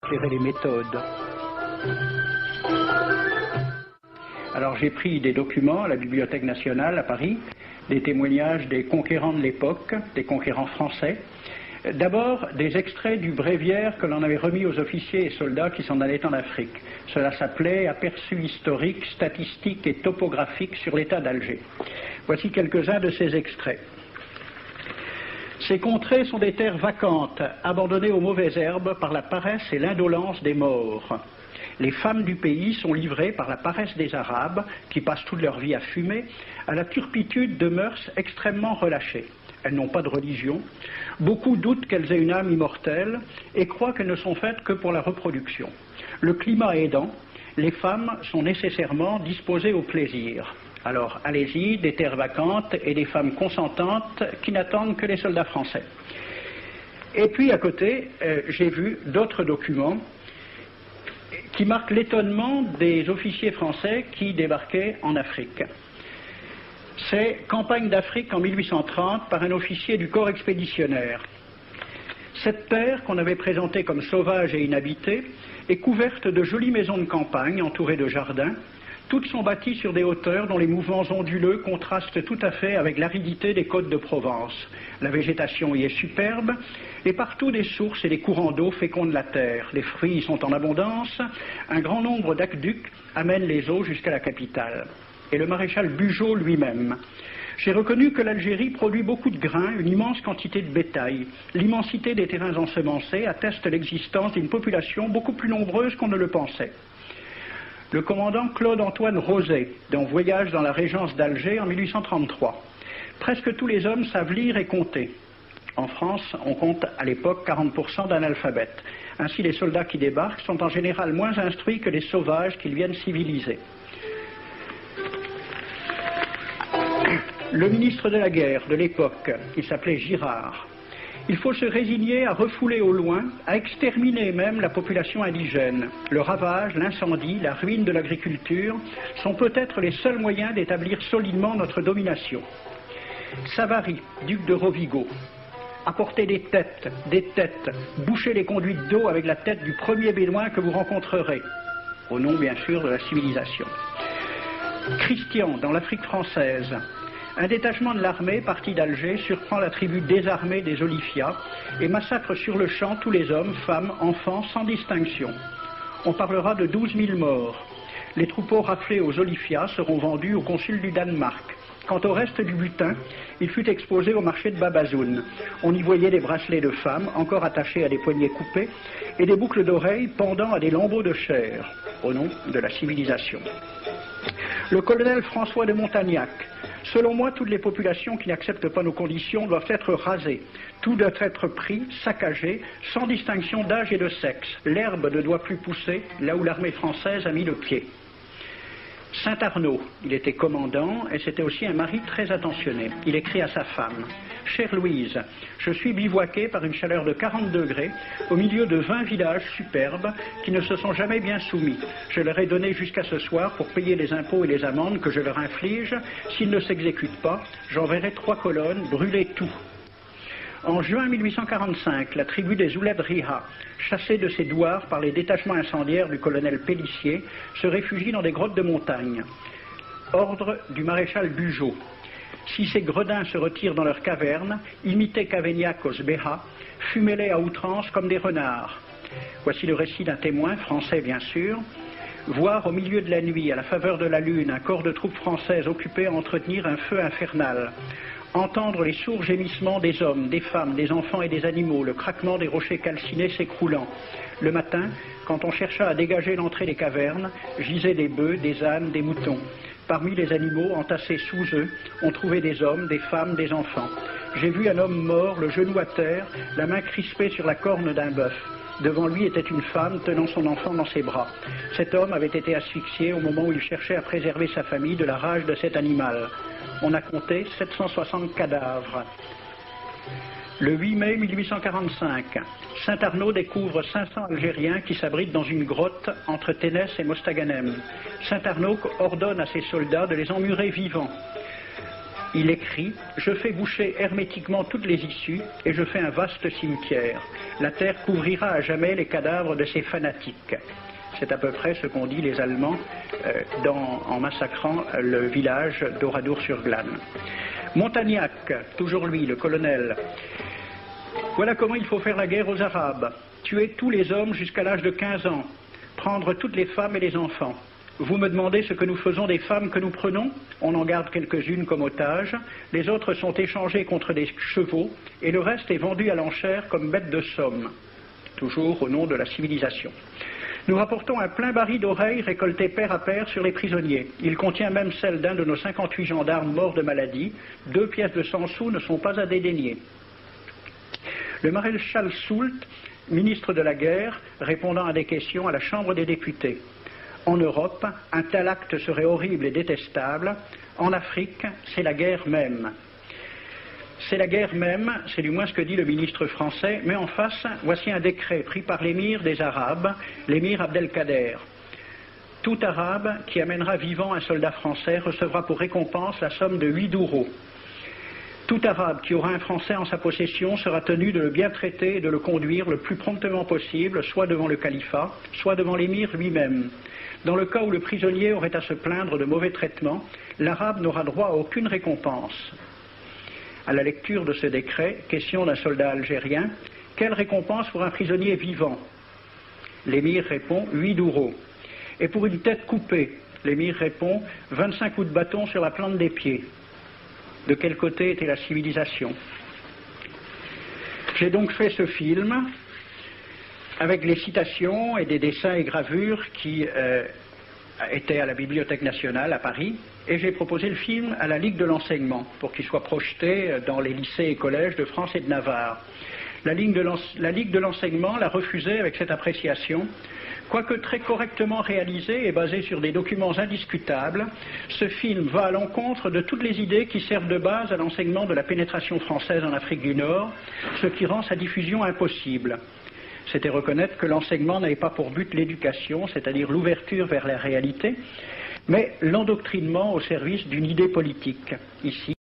éclairer les méthodes. Alors j'ai pris des documents à la Bibliothèque nationale à Paris, des témoignages des conquérants de l'époque, des conquérants français. D'abord, des extraits du bréviaire que l'on avait remis aux officiers et soldats qui s'en allaient en Afrique. Cela s'appelait « Aperçu historique, statistique et topographique sur l'état d'Alger ». Voici quelques-uns de ces extraits. Ces contrées sont des terres vacantes, abandonnées aux mauvaises herbes par la paresse et l'indolence des morts. Les femmes du pays sont livrées par la paresse des Arabes, qui passent toute leur vie à fumer, à la turpitude de mœurs extrêmement relâchées. Elles n'ont pas de religion. Beaucoup doutent qu'elles aient une âme immortelle et croient qu'elles ne sont faites que pour la reproduction. Le climat aidant, les femmes sont nécessairement disposées au plaisir. Alors, allez-y, des terres vacantes et des femmes consentantes qui n'attendent que les soldats français. Et puis, à côté, j'ai vu d'autres documents qui marquent l'étonnement des officiers français qui débarquaient en Afrique. C'est Campagne d'Afrique en 1830 par un officier du corps expéditionnaire. Cette terre, qu'on avait présentée comme sauvage et inhabitée, est couverte de jolies maisons de campagne entourées de jardins. Toutes sont bâties sur des hauteurs dont les mouvements onduleux contrastent tout à fait avec l'aridité des côtes de Provence. La végétation y est superbe et partout des sources et des courants d'eau fécondent la terre. Les fruits y sont en abondance. Un grand nombre d'aqueducs amènent les eaux jusqu'à la capitale. Et le maréchal Bugeaud lui-même. J'ai reconnu que l'Algérie produit beaucoup de grains, une immense quantité de bétail. L'immensité des terrains ensemencés atteste l'existence d'une population beaucoup plus nombreuse qu'on ne le pensait. Le commandant Claude-Antoine Roset, dans Voyage dans la Régence d'Alger en 1833. Presque tous les hommes savent lire et compter. En France, on compte à l'époque 40% d'analphabètes. Ainsi, les soldats qui débarquent sont en général moins instruits que les sauvages qu'ils viennent civiliser. Le ministre de la guerre de l'époque, il s'appelait Girard. Il faut se résigner à refouler au loin, à exterminer même la population indigène. Le ravage, l'incendie, la ruine de l'agriculture sont peut-être les seuls moyens d'établir solidement notre domination. Savary, duc de Rovigo, apportez des têtes, bouchez les conduites d'eau avec la tête du premier bédouin que vous rencontrerez, au nom bien sûr de la civilisation. Christian, dans l'Afrique française, un détachement de l'armée parti d'Alger surprend la tribu désarmée des Olifias et massacre sur le champ tous les hommes, femmes, enfants, sans distinction. On parlera de 12 000 morts. Les troupeaux raflés aux Olifias seront vendus au consul du Danemark. Quant au reste du butin, il fut exposé au marché de Babazoun. On y voyait des bracelets de femmes encore attachés à des poignets coupés et des boucles d'oreilles pendant à des lambeaux de chair, au nom de la civilisation. Le colonel François de Montagnac. Selon moi, toutes les populations qui n'acceptent pas nos conditions doivent être rasées. Tout doit être pris, saccagé, sans distinction d'âge et de sexe. L'herbe ne doit plus pousser là où l'armée française a mis le pied. Saint-Arnaud, il était commandant et c'était aussi un mari très attentionné. Il écrit à sa femme « Chère Louise, je suis bivouaqué par une chaleur de 40 degrés au milieu de 20 villages superbes qui ne se sont jamais bien soumis. Je leur ai donné jusqu'à ce soir pour payer les impôts et les amendes que je leur inflige. S'ils ne s'exécutent pas, j'enverrai 3 colonnes brûler tout. » En juin 1845, la tribu des Ouled Riha, chassée de ses douars par les détachements incendiaires du colonel Pélissier, se réfugie dans des grottes de montagne. Ordre du maréchal Bugeaud. Si ces gredins se retirent dans leurs cavernes, imitez Cavaignac aux Béha, fumez-les à outrance comme des renards. Voici le récit d'un témoin, français bien sûr. Voir au milieu de la nuit, à la faveur de la lune, un corps de troupes françaises occupé à entretenir un feu infernal. Entendre les sourds gémissements des hommes, des femmes, des enfants et des animaux, le craquement des rochers calcinés s'écroulant. Le matin, quand on chercha à dégager l'entrée des cavernes, gisaient des bœufs, des ânes, des moutons. Parmi les animaux, entassés sous eux, on trouvait des hommes, des femmes, des enfants. J'ai vu un homme mort, le genou à terre, la main crispée sur la corne d'un bœuf. Devant lui était une femme tenant son enfant dans ses bras. Cet homme avait été asphyxié au moment où il cherchait à préserver sa famille de la rage de cet animal. On a compté 760 cadavres. Le 8 mai 1845, Saint-Arnaud découvre 500 Algériens qui s'abritent dans une grotte entre Ténès et Mostaganem. Saint-Arnaud ordonne à ses soldats de les emmurer vivants. Il écrit « Je fais boucher hermétiquement toutes les issues et je fais un vaste cimetière. La terre couvrira à jamais les cadavres de ces fanatiques. » C'est à peu près ce qu'ont dit les Allemands en massacrant le village d'Oradour-sur-Glane. Montagnac, toujours lui, le colonel. Voilà comment il faut faire la guerre aux Arabes. Tuer tous les hommes jusqu'à l'âge de 15 ans. Prendre toutes les femmes et les enfants. Vous me demandez ce que nous faisons des femmes que nous prenons? On en garde quelques-unes comme otages. Les autres sont échangées contre des chevaux. Et le reste est vendu à l'enchère comme bête de somme. Toujours au nom de la civilisation. Nous rapportons un plein baril d'oreilles récoltées paire à paire sur les prisonniers. Il contient même celle d'un de nos 58 gendarmes morts de maladie. 2 pièces de 100 sous ne sont pas à dédaigner. Le maréchal Soult, ministre de la guerre, répondant à des questions à la Chambre des députés. En Europe, un tel acte serait horrible et détestable. En Afrique, c'est la guerre même. C'est la guerre même, c'est du moins ce que dit le ministre français, mais en face, voici un décret pris par l'émir des Arabes, l'émir Abdelkader. Tout Arabe qui amènera vivant un soldat français recevra pour récompense la somme de 8 douros. Tout Arabe qui aura un Français en sa possession sera tenu de le bien traiter et de le conduire le plus promptement possible, soit devant le califat, soit devant l'émir lui-même. Dans le cas où le prisonnier aurait à se plaindre de mauvais traitements, l'Arabe n'aura droit à aucune récompense. À la lecture de ce décret, question d'un soldat algérien, quelle récompense pour un prisonnier vivant? L'émir répond 8 douros. Et pour une tête coupée, l'émir répond 25 coups de bâton sur la plante des pieds. De quel côté était la civilisation? J'ai donc fait ce film avec les citations et des dessins et gravures qui étaient à la Bibliothèque nationale à Paris, et j'ai proposé le film à la Ligue de l'enseignement pour qu'il soit projeté dans les lycées et collèges de France et de Navarre. La Ligue de l'enseignement l'a refusé avec cette appréciation. Quoique très correctement réalisé et basé sur des documents indiscutables, ce film va à l'encontre de toutes les idées qui servent de base à l'enseignement de la pénétration française en Afrique du Nord, ce qui rend sa diffusion impossible. C'était reconnaître que l'enseignement n'avait pas pour but l'éducation, c'est-à-dire l'ouverture vers la réalité, mais l'endoctrinement au service d'une idée politique. Ici,